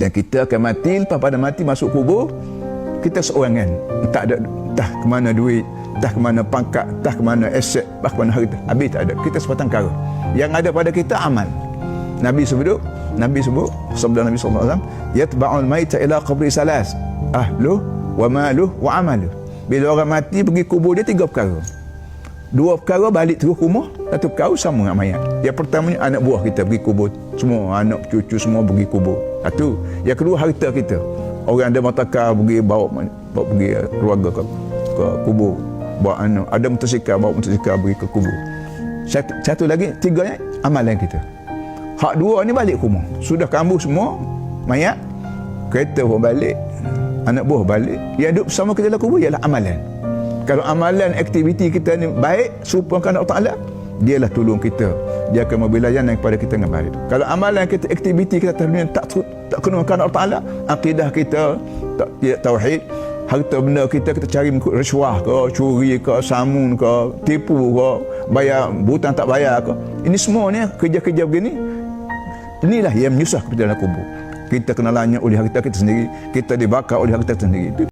Dan kita akan mati, lepas pada mati masuk kubur, kita seorang kan. Tak ada, entah ke mana duit, entah ke mana pangkat, entah ke mana aset, entah ke mana harta. Habis tak ada. Kita sebatang kara. Yang ada pada kita amal. Nabi sebut, sabda Nabi SAW, yatba'ul maita ila qabri salas, ahluh wa maluh wa amaluh. Bila orang mati pergi kubur dia 3 perkara. 2 perkara balik terus rumah, 1 perkara sama dengan mayat. Yang pertamanya anak buah kita pergi kubur, semua anak cucu semua pergi kubur. 1. Yang kedua harta kita. Orang ada motorkar pergi bawa pergi keluarga ke kubur. Bawa anak, ada motosikal bawa motosikal pergi ke kubur. Satu lagi, 3nya amalan kita. Hak 2 ni balik rumah. Sudah kambuh semua mayat, kereta pun balik, anak buah balik. Yang duduk bersama kita dalam kubur ialah amalan. Kalau amalan aktiviti kita ni baik, serupa dengan Allah Ta'ala, dialah tolong kita. Dia akan memberi layanan kepada kita dengan baik. Kalau amalan kita, aktiviti kita tak kena dengan Allah Ta'ala, akidah kita tidak tauhid, harta benda kita cari mengikut rasuah ke, curi ke, samun ke, tipu ke, bayar hutang tak bayar ke. Ini semua ni kerja-kerja begini, inilah yang menyusah kepada dalam kubur. Kita kena lanyap oleh harta kita sendiri, kita dibakar oleh harta kita sendiri.